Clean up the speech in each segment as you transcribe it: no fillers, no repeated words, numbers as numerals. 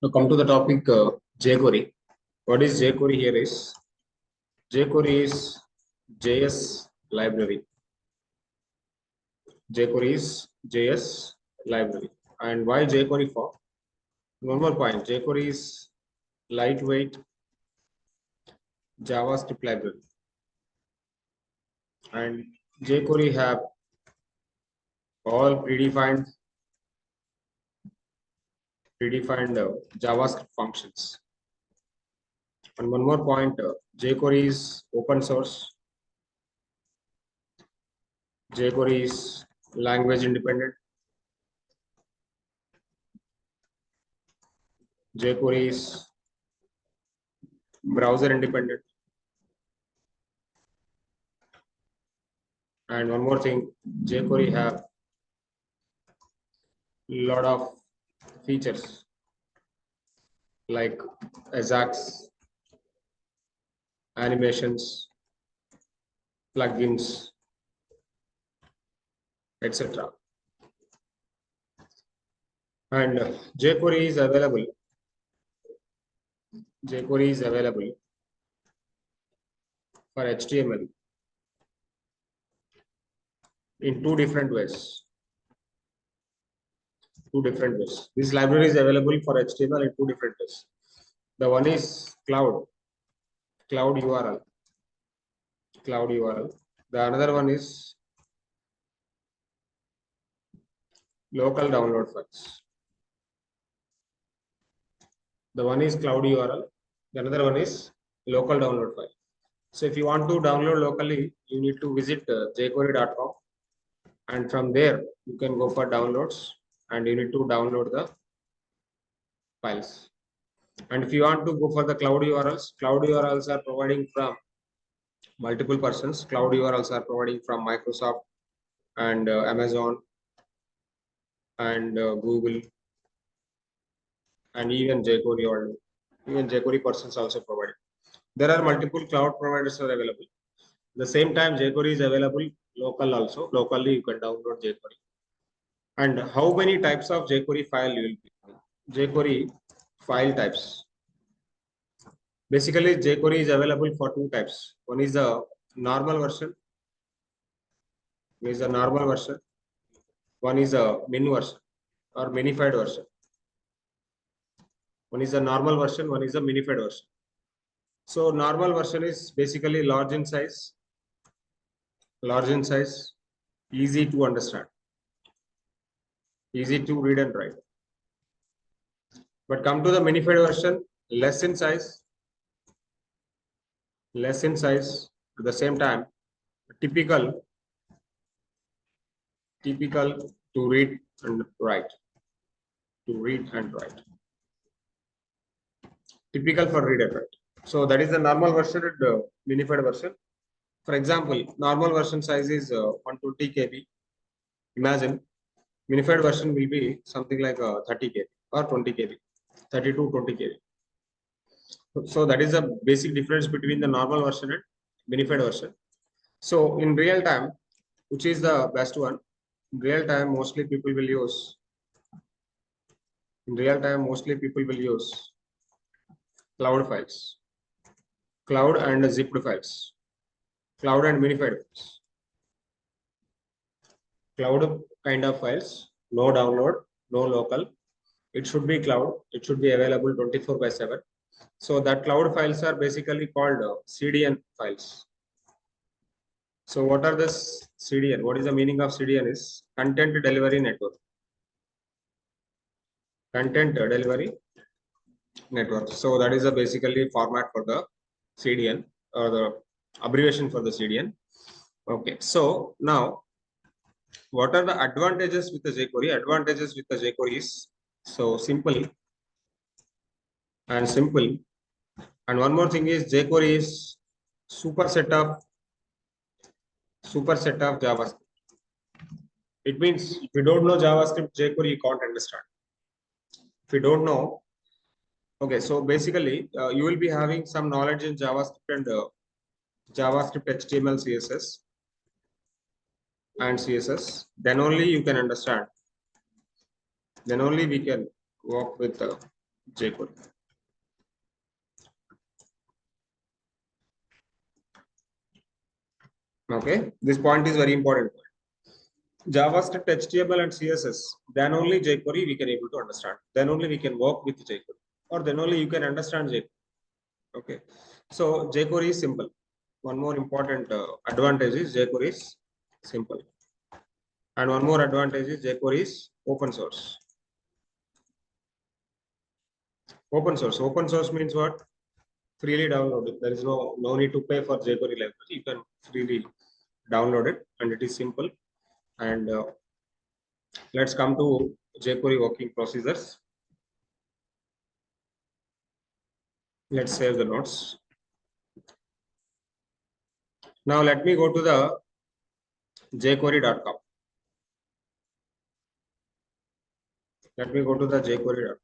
Now come to the topic jQuery. What is jQuery here is jQuery is JS library. jQuery is JS library. And why jQuery for? One more point. jQuery is lightweight JavaScript library. And jQuery have all predefined JavaScript functions. And one more point, jQuery is open source. jQuery is language independent. jQuery is browser independent. And one more thing, jQuery have a lot of features like Ajax, animations, plugins, etc. And jQuery is available. jQuery is available for HTML in two different ways. This library is available for HTML in two different ways. The one is cloud URL. The another one is local download files. The one is cloud URL. The another one is local download file. So if you want to download locally, you need to visit jQuery.com, and from there you can go for downloads and you need to download the files. And if you want to go for the cloud URLs are providing from multiple persons. Cloud URLs are providing from Microsoft and Amazon and Google, and even jQuery persons also provided. There are multiple cloud providers are available. The same time, jQuery is available local also. Locally, you can download jQuery. And how many types of jQuery file you will be having? jQuery file types. Basically, jQuery is available for two types. One is the normal version. One is a min version or minified version. One is a normal version, one is a minified version. So normal version is basically large in size, easy to understand, easy to read and write. But come to the minified version, less in size, at the same time, typical to read and write. Typical for read and write. So that is the normal version and the minified version. For example, normal version size is 120 KB. Imagine minified version will be something like 30 KB or 20 KB, 30 to 20 KB. So that is the basic difference between the normal version and minified version. So in real time, which is the best one? In real time, mostly people will use cloud files, cloud and zipped files, cloud and minified files. Cloud kind of files, no download, no local. It should be cloud. It should be available 24/7. So that cloud files are basically called CDN files. So what are this CDN? What is the meaning of CDN? Is content delivery network. So that is a basically format for the CDN or the abbreviation for the CDN. Okay. So now, what are the advantages with the jQuery? Advantages with the jQuery is so simple. And one more thing is jQuery is superset of JavaScript. It means if you don't know JavaScript, jQuery you can't understand. If you don't know, okay, so basically you will be having some knowledge in JavaScript and JavaScript, HTML, CSS, then only you can understand. Then only we can work with jQuery. Okay, this point is very important. JavaScript, HTML, and CSS. Then only jQuery we can able to understand. Then only we can work with jQuery, or then only you can understand jQuery. Okay, so jQuery is simple. One more important advantage is jQuery is simple, and one more advantage is jQuery is open source. Open source. Open source means what? Freely download it. There is no need to pay for jQuery library. You can freely download it, and it is simple. And let's come to jQuery working procedures. Let's save the notes. Now let me go to the jQuery.com. Let me go to the jQuery.com.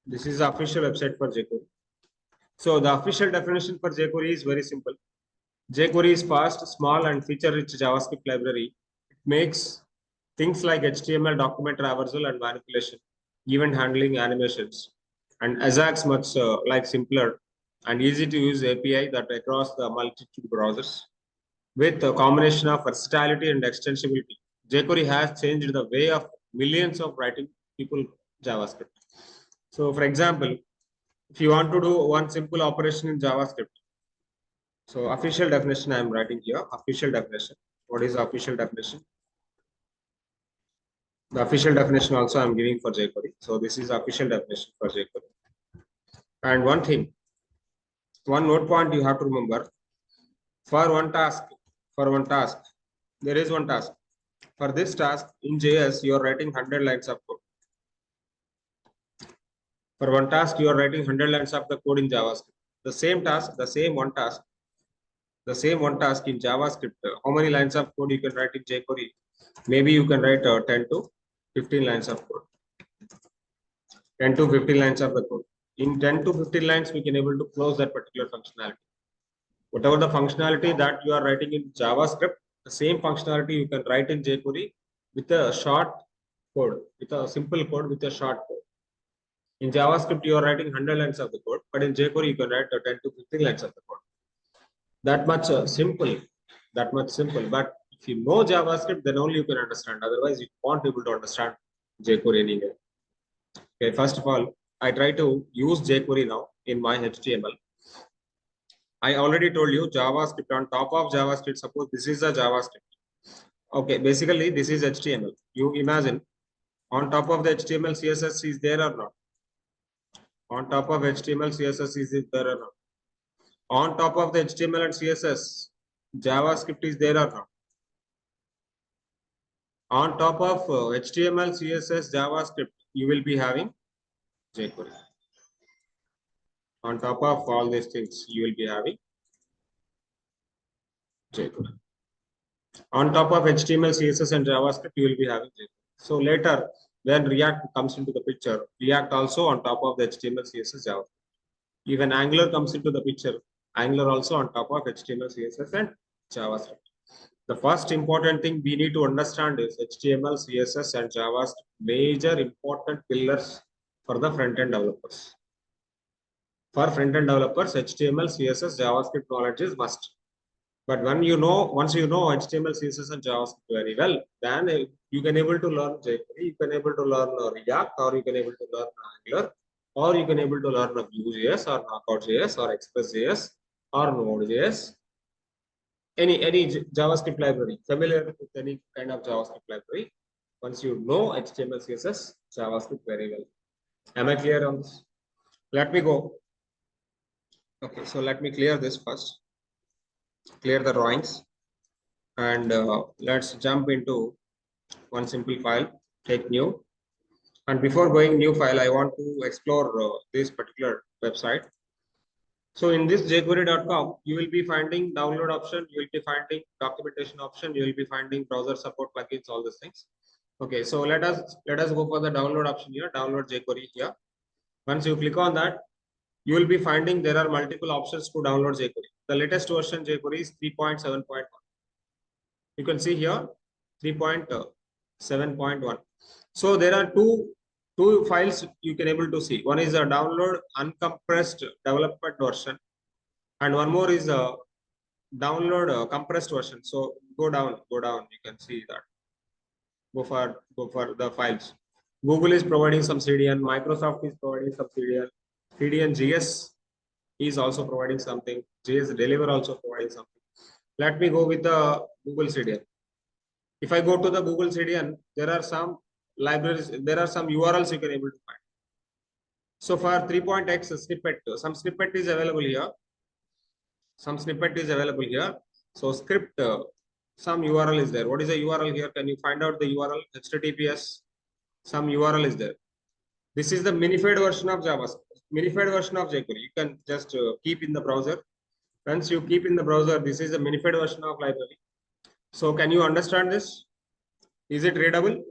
This is the official website for jQuery. So the official definition for jQuery is very simple. jQuery is fast, small, and feature-rich JavaScript library. It makes things like HTML, document traversal, and manipulation, event handling, animations, and Ajax much like simpler and easy to use API that across the multitude browsers. With a combination of versatility and extensibility, jQuery has changed the way of millions of writing people JavaScript. So, for example, if you want to do one simple operation in JavaScript, so official definition I am writing here. Official definition. What is the official definition? The official definition also I am giving for jQuery. So this is the official definition for jQuery. And one thing, one note point you have to remember. For one task, there is one task. For this task in JS, you are writing 100 lines of code. For one task, you are writing 100 lines of the code in JavaScript. The same one task in JavaScript. How many lines of code you can write in jQuery? Maybe you can write 10 to 15 lines of code. 10 to 15 lines of the code. In 10 to 15 lines, we can able to close that particular functionality. Whatever the functionality that you are writing in JavaScript, the same functionality you can write in jQuery with a short code, with a simple code, with a short code. In JavaScript, you are writing 100 lines of the code, but in jQuery, you can write 10 to 15 lines of the code. That much simple. But if you know JavaScript, then only you can understand. Otherwise, you won't be able to understand jQuery anyway. Okay, first of all, I try to use jQuery now in my HTML. I already told you JavaScript on top of JavaScript. Suppose this is a JavaScript. Okay, basically this is HTML. You imagine on top of the HTML, CSS is there or not? On top of HTML, CSS is there or not? On top of the HTML and CSS, JavaScript is there or not? On top of HTML, CSS, JavaScript, you will be having jQuery. On top of all these things, you will be having jQuery. On top of HTML, CSS, and JavaScript, you will be having jQuery. So later, when React comes into the picture, React also on top of the HTML, CSS, JavaScript. Even Angular comes into the picture. Angular also on top of HTML, CSS, and JavaScript. The first important thing we need to understand is HTML, CSS, and JavaScript, major important pillars for the front-end developers. For front-end developers, HTML, CSS, JavaScript knowledge is must. But once you know HTML, CSS, and JavaScript very well, then you can able to learn jQuery, you can able to learn React, or you can able to learn Angular, or you can able to learn Vue.js or Knockout.js or Express.js or Node.js. Any JavaScript library, familiar with any kind of JavaScript library. Once you know HTML, CSS, JavaScript very well. Am I clear on this? Let me go. Okay, so let me clear this first. Clear the drawings, and let's jump into one simple file. Take new. And before going new file, I want to explore this particular website. So in this jQuery.com, you will be finding download option, you will be finding documentation option, you will be finding browser support plugins, all these things. Okay, so let us go for the download option here, download jQuery here. Once you click on that, you will be finding there are multiple options to download jQuery. The latest version jQuery is 3.7.1. You can see here 3.7.1. So there are two two files you can able to see. One is a download uncompressed development version, and one more is a download compressed version. So go down. You can see that. Go for the files. Google is providing some CDN. Microsoft is providing some CDN. CDN GS is also providing something. GS Deliver also providing something. Let me go with the Google CDN. If I go to the Google CDN, there are some libraries, there are some URLs you can able to find. So for 3.x snippet, some snippet is available here. Some snippet is available here. So script, some URL is there. What is the URL here? Can you find out the URL? HTTPS. Some URL is there. This is the minified version of JavaScript, minified version of jQuery. You can just keep in the browser. Once you keep in the browser, this is the minified version of library. So can you understand this? Is it readable?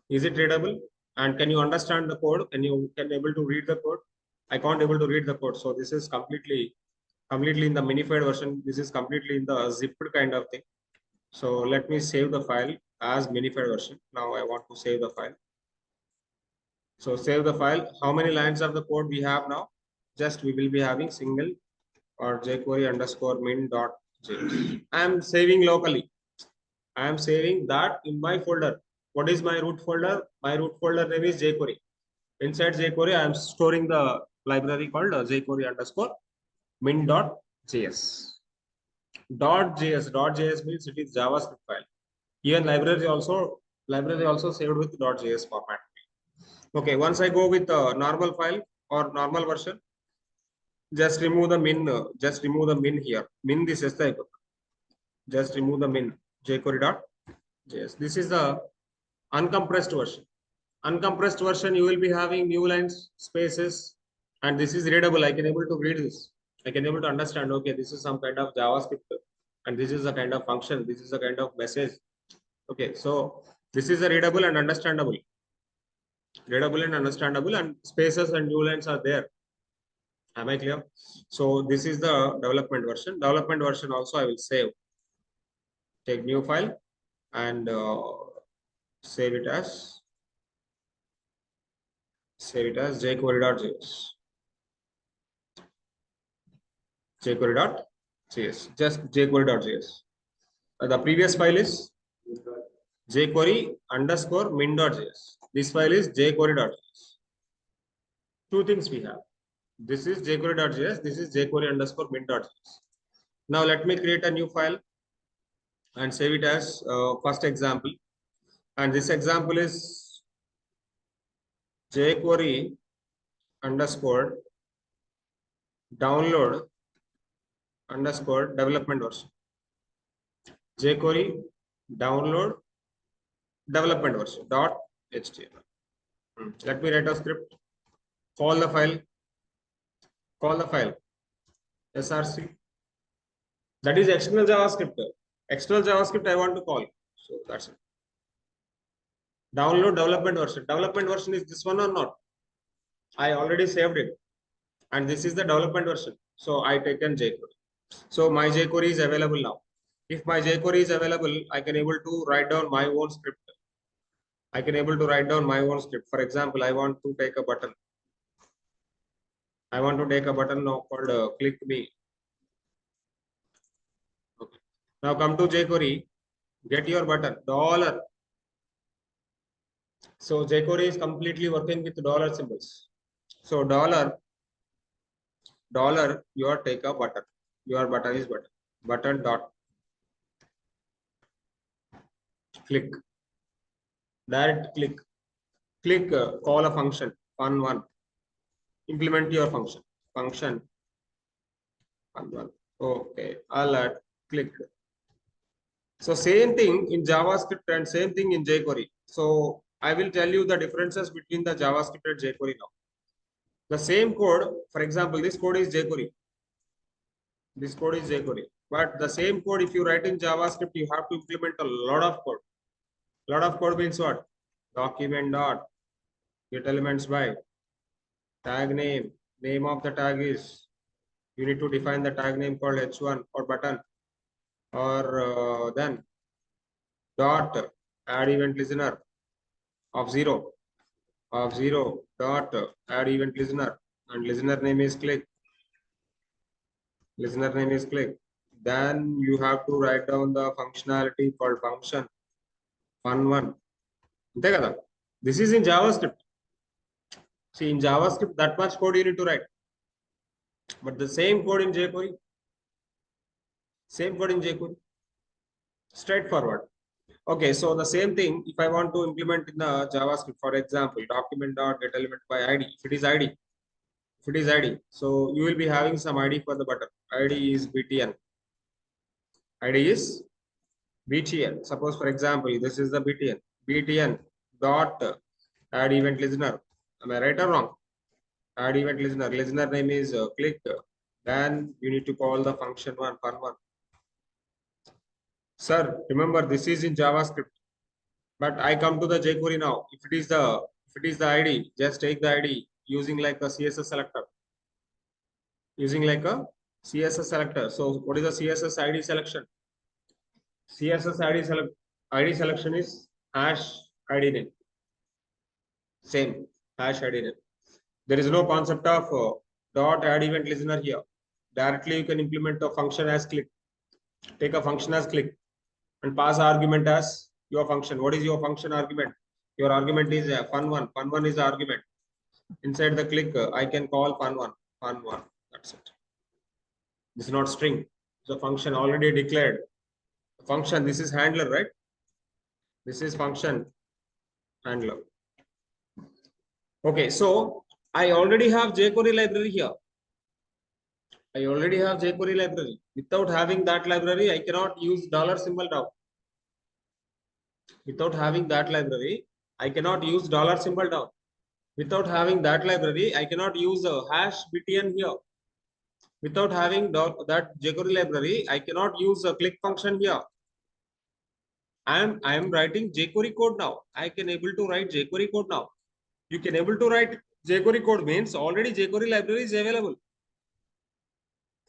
Is it readable? And can you understand the code? Can able to read the code? I can't able to read the code. So this is completely in the minified version. This is completely in the zipped kind of thing. So let me save the file as minified version. Now I want to save the file. So save the file. How many lines of the code we have now? Just we will be having single or jQuery underscore min.js. I am saving locally. I am saving that in my folder. What is my root folder? My root folder name is jQuery. Inside jQuery, I am storing the library called jQuery underscore min.js. .js means it is JavaScript file. Even library also saved with .js format. Okay, once I go with a normal file or normal version, just remove the min here. Min this is the just remove the min jQuery.js. This is the uncompressed version. Uncompressed version, you will be having new lines, spaces, and this is readable. I can able to read this. I can able to understand, okay, this is some kind of JavaScript, and this is a kind of function. This is a kind of message. Okay, so this is a readable and understandable. Readable and understandable, and spaces and new lines are there. Am I clear? So this is the development version. Development version also I will save. Take new file and save it as jQuery.js. jQuery.js. Just jQuery.js. The previous file is jQuery underscore min.js. This file is jQuery.js. Two things we have. This is jQuery.js. This is jQuery underscore min.js. Now let me create a new file and save it as first example. And this example is jQuery underscore download underscore development version. jQuery download development version .html. Let me write a script. Call the file src. That is external JavaScript. External JavaScript I want to call. So that's it. Download development version. Development version is this one or not? I already saved it. And this is the development version. So I taken jQuery. So my jQuery is available now. If my jQuery is available, I can able to write down my own script. For example, I want to take a button. Now called click me. Okay. Now come to jQuery. Get your button $. So jQuery is completely working with dollar symbols. So $, you take a button. Your button is button dot click. Direct click call a function fun1. Implement your function fun1. Okay, alert clicked. So same thing in JavaScript and same thing in jQuery. So I will tell you the differences between the JavaScript and jQuery now. The same code, for example, this code is jQuery. But the same code, if you write in JavaScript, you have to implement a lot of code. Lot of code means what? Document dot get elements by tag name of the tag is, you need to define the tag name called h1 or button, or then dot add event listener of 0. of 0 dot add event listener, and listener name is click. Listener name is click. Then you have to write down the functionality called function fun1. అంతే కదా. This is in JavaScript. See, in JavaScript, that much code you need to write. But the same code in jQuery, straightforward. Okay, so the same thing, if I want to implement in the JavaScript, for example, document.getElement by ID, if it is ID, so you will be having some ID for the button. ID is BTN. ID is BTN. Suppose, for example, this is the BTN. BTN dot add event listener. Am I right or wrong? Add event listener. Listener name is click. Then you need to call the function fun1. Sir, remember this is in JavaScript. But I come to the jQuery now. If it is the ID, just take the ID using like a CSS selector. Using like a CSS selector. So what is the CSS ID selection? CSS ID selection is hash ID name. Same hash ID name. There is no concept of dot add event listener here. Directly you can implement a function as click. Take a function as click and pass argument as your function. What is your function argument? Your argument is fun1. Fun1 is the argument. Inside the click, I can call fun1. Fun1. That's it. This is not string. So function already declared. Function, this is handler, right? This is function handler. Okay, so I already have jQuery library here. Without having that library, I cannot use $symbol down. Without having that library, I cannot use $symbol down. Without having that library, I cannot use a hash btn here. Without having that jQuery library, I cannot use a click function here. I am writing jQuery code now. I can able to write jQuery code now. You can able to write jQuery code means already jQuery library is available.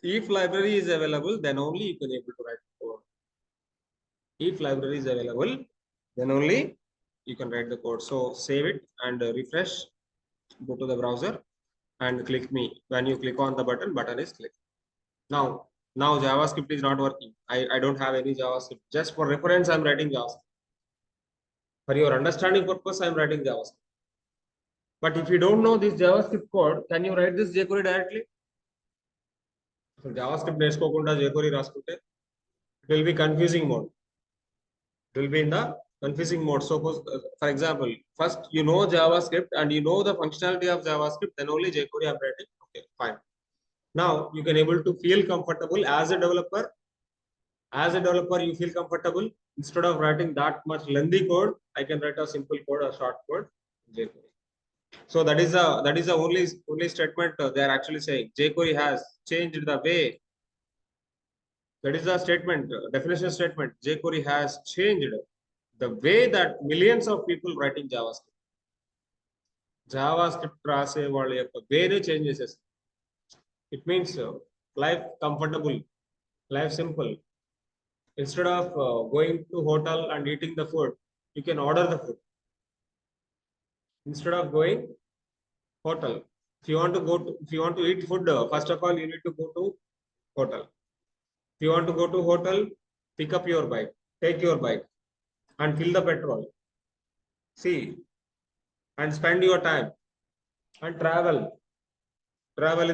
If library is available, then only you can able to write code. If library is available, then only you can write the code. So save it and refresh. Go to the browser and click me. When you click on the button is clicked. Now JavaScript is not working. I don't have any JavaScript. Just for reference, I'm writing JavaScript. For your understanding purpose, I'm writing JavaScript. But if you don't know this JavaScript code, can you write this jQuery directly? So JavaScript నేర్చుకోకుండా jQuery రాసుకుంటే it will be confusing mode. It will be in the confusing mode. So for example, first you know JavaScript and you know the functionality of JavaScript, then only jQuery I'm writing. Okay, fine. Now you can able to feel comfortable as a developer. As a developer, you feel comfortable. Instead of writing that much lengthy code, I can write a simple code, a short code, jQuery. So that is the only statement they are actually saying. jQuery has changed the way. That is the statement, definition statement. jQuery has changed the way that millions of people writing JavaScript. JavaScript రాసే వాళ్ళ యొక్క వేరే change చేసేస్తుంది. It means life comfortable, life simple. Instead of going to hotel and eating the food, you can order the food. Instead of going hotel, if you want to eat food, first of all you need to go to hotel. If you want to go to hotel, pick up your bike, take your bike and fill the petrol. See, and spend your time and travel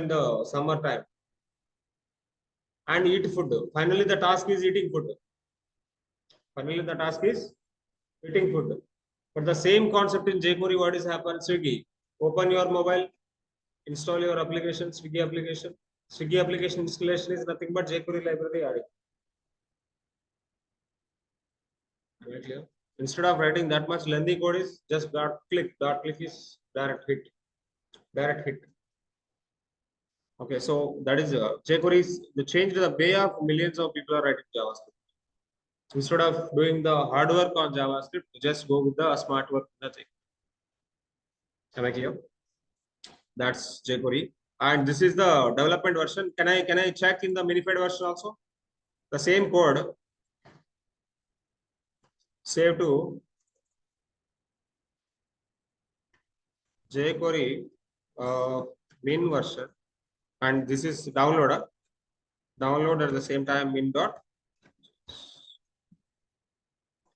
in the summer time and eat food. Finally, the task is eating food. But the same concept in jQuery, what is happened? Swiggy. Open your mobile, install your application, Swiggy application. Swiggy application installation is nothing but jQuery library added. Right here. Instead of writing that much lengthy code, is just dot click is direct hit. Okay, so that is jQuery is the change the way of millions of people are writing JavaScript. Instead of doing the hard work on JavaScript, just go with the smart work. Nothing. Am I clear? That's jQuery, and this is the development version. Can I check in the minified version also? The same code. Save to jQuery min version, and this is downloader. Download at the same time min dot.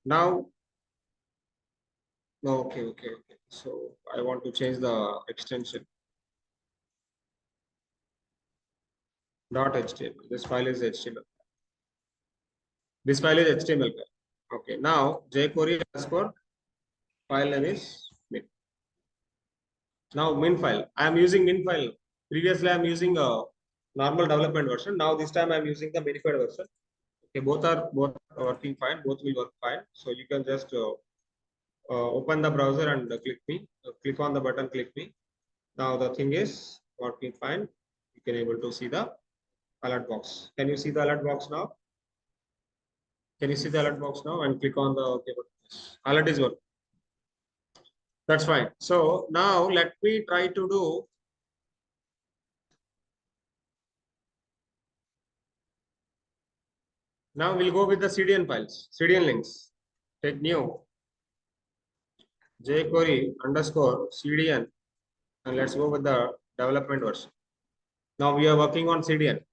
Now, okay. So I want to change the extension dot HTML. This file is HTML. This file is HTML. Okay. Now jQuery underscore file name is min. Now min file. I am using min file. Previously I am using a normal development version. Now this time I am using the minified version. Okay, both are working fine. Both will work fine. So you can just open the browser and click on the button, click me. Now the thing is working fine. You can able to see the alert box. Can you see the alert box now? Can you see the alert box now? And click on the OK button. Alert is working. That's fine. So now let me try to do. Now we'll go with the CDN files, CDN links. Take new jQuery underscore CDN, and let's go with the development version. Now we are working on CDN.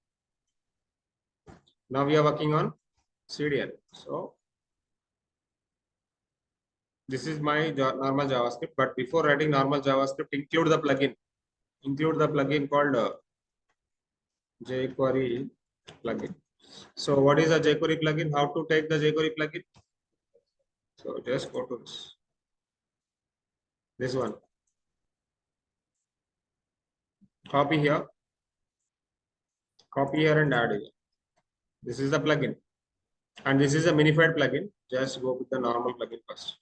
So this is my normal JavaScript, but before writing normal JavaScript, include the plugin called jQuery plugin. So what is a jQuery plugin? How to take the jQuery plugin? So just go to this one. Copy here and add here. This is the plugin, and this is a minified plugin. Just go with the normal plugin first.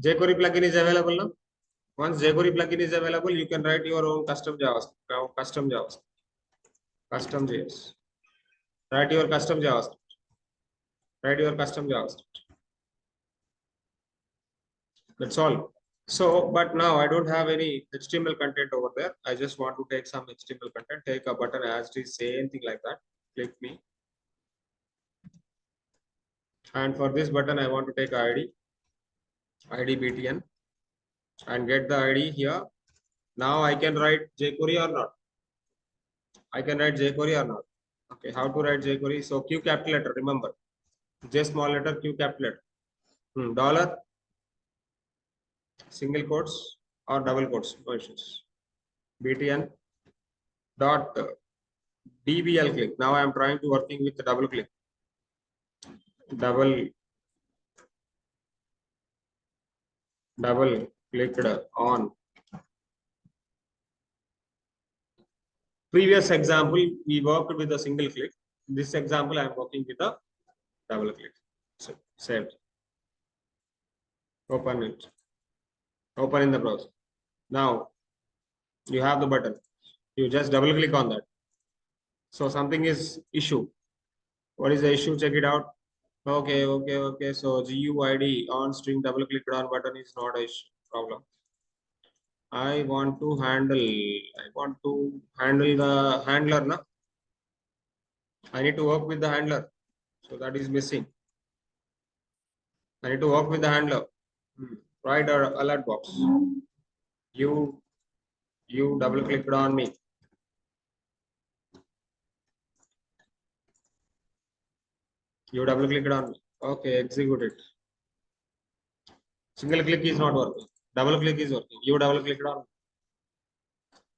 jQuery plugin is available now. Once jQuery plugin is available, you can write your own custom JavaScript, custom JS. Write your custom JavaScript. That's all. So, but now I don't have any HTML content over there. I just want to take some HTML content. Take a button as it is, say anything like that. Click me. And for this button, I want to take ID btn, and get the ID here. Now I can write jQuery or not. Okay, how to write jQuery? So Q capital letter, remember. J small letter, Q capital letter. Dollar, single quotes or double quotes, no issues. btn dot dbl click. Now I am trying to working with the double click. Double clicked on. Previous example, we worked with a single click. This example, I am working with a double click. So save. Open it. Open in the browser. Now you have the button. You just double click on that. So something is issue. What is the issue? Check it out. Okay. So GUID on string double clicked on button is not a problem. I want to handle the handler. Na? I need to work with the handler. So that is missing. I need to work with the handler. Write an alert box. You double clicked on me. You double clicked on me. Okay, execute it. Single click is not working. Double click is working. You double clicked on me.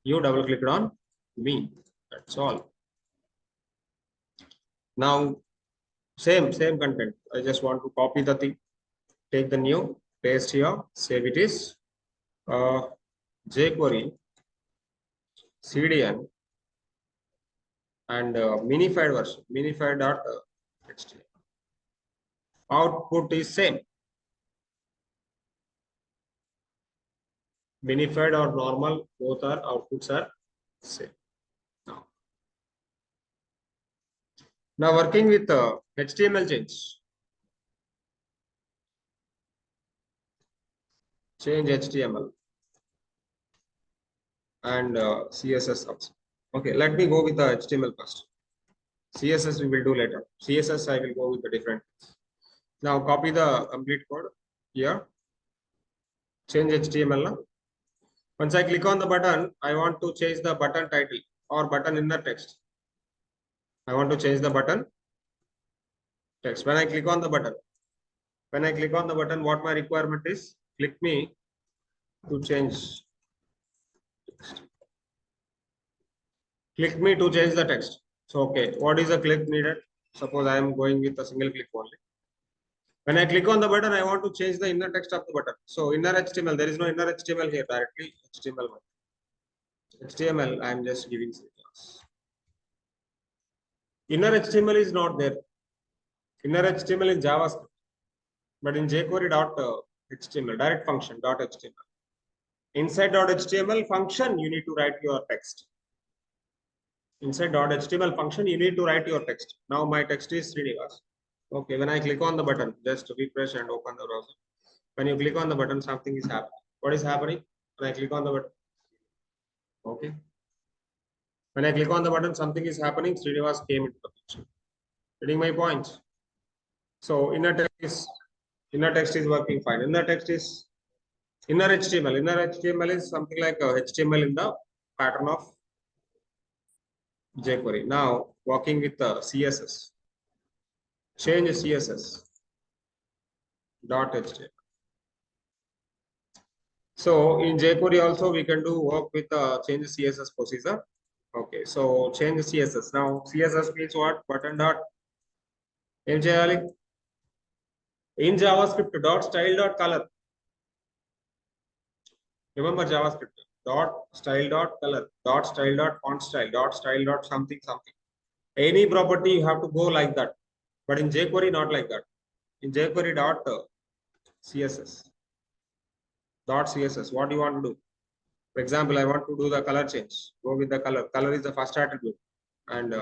You double clicked on me. That's all. Now, same content. I just want to copy the thing. Take the new, paste here, save it is jQuery CDN and minified version, minified.html. Output is same. Minified or normal, both are outputs are same. Now working with HTML change HTML and CSS also. Okay, let me go with the HTML first. CSS we will do later. CSS I will go with the different. Now copy the complete code here. Change HTML. Once I click on the button, I want to change the button title or button inner text. I want to change the button text. When I click on the button, what my requirement is, click me to change text. Click me to change the text. So, okay, what is the click needed? Suppose I am going with a single click only. When I click on the button, I want to change the inner text of the button. So, inner HTML, there is no inner HTML here directly. HTML, I am just giving class. Inner HTML is not there. Inner HTML in JavaScript, but in jQuery.html, direct function .html. Inside .html function, you need to write your text. Inside .html function, you need to write your text. Now my text is Srinivas. Okay, when I click on the button, just refresh and open the browser. When you click on the button, something is happening. What is happening? When I click on the button. Okay. When I click on the button, something is happening. Srinivas came into the picture. Getting my point? So inner text is working fine. Inner HTML. Inner HTML is something like HTML in the pattern of jQuery. Now working with CSS. Change CSS .html. So in jQuery also we can do work with change CSS procedure. Okay, so change CSS. Now CSS means what? Button dot. In JavaScript .style.color. Remember JavaScript .style.color, .style.font style, .style. Something. Any property you have to go like that. But in jQuery, not like that. In jQuery .css. .css. What do you want to do? For example, I want to do the color change. Go with the color. Color is the first attribute, and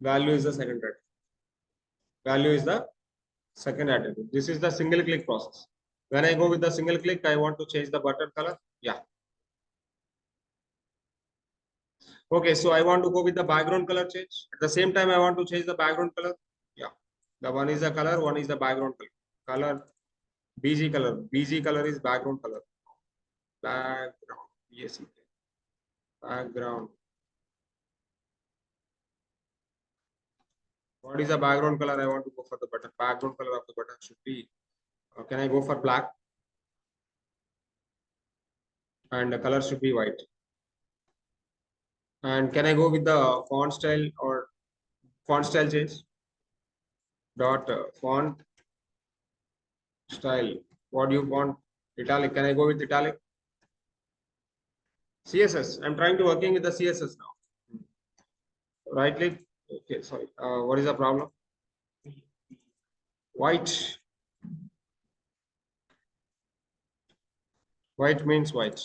value is the second attribute. Value is the second attribute. This is the single click process. When I go with the single click, I want to change the button color. Yeah. Okay, so I want to go with the background color change. At the same time, I want to change the background color. Yeah. The one is the color, one is the background color. Color, BG color. BG color is background color. Background. Yes. Background. What is the background color? I want to go for the button. Background color of the button should be. Can I go for black? And the color should be white. And can I go with the font style or font style change? Font style. What do you want? Italic. Can I go with italic? CSS. I'm trying to working with the CSS now. Right click. Okay, sorry. What is the problem? White. White means white.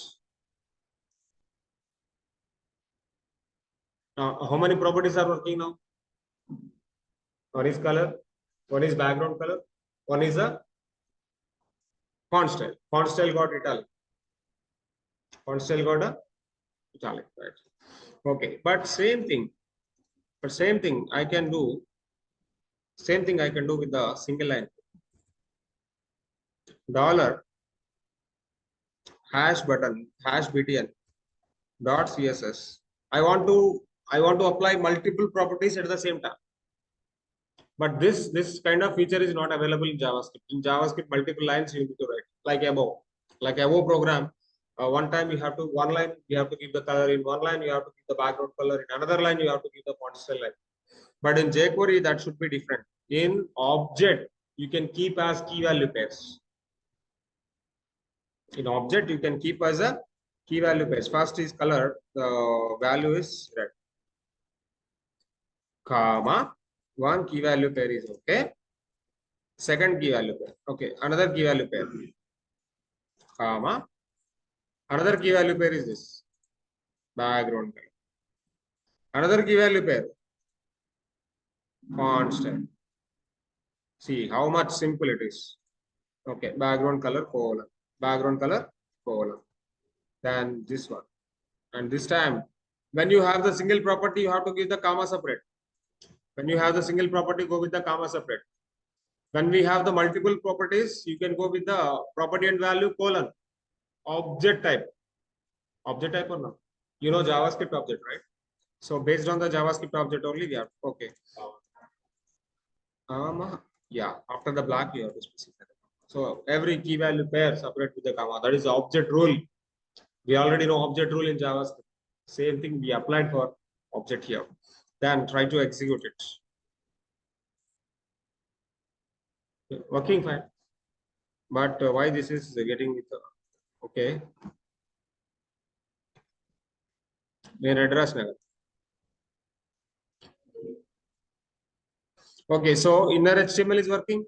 Now, how many properties are working now? One is color, one is background color, one is a font style. Font style got italic. Font style got a italic, right? Okay, but same thing. I can do. Same thing I can do with the single line. Dollar hash button hash btn dot css. I want to apply multiple properties at the same time. But this kind of feature is not available in JavaScript. In JavaScript, multiple lines you need to write like above. Like above program, one time you have to one line you have to give the color, in one line you have to give the background color, in another line you have to give the font style line. But in jQuery that should be different. In object you can keep as key value pairs. In object you can keep as a key value pairs. First is color, the value is red, comma, one key value pair is okay. Second key value pair. Okay, another key value pair, comma, another key value pair is this, background color. Another key value pair, font style. See how much simple it is. Okay, background color colon, background color colon. Then this one. And this time, when you have the single property, you have to give the comma separate. When you have the single property, go with the comma separate. When we have the multiple properties, you can go with the property and value colon. object type. Object type or not? You know JavaScript object, right? So based on the JavaScript object only, yeah. Okay. Yeah. After the block, you have to specify. So every key value pair separate with the comma. That is the object rule. We already know object rule in JavaScript. Same thing we applied for object here. Then try to execute it. Working fine. But why this is getting with okay. Main address never. Okay, so inner HTML is working.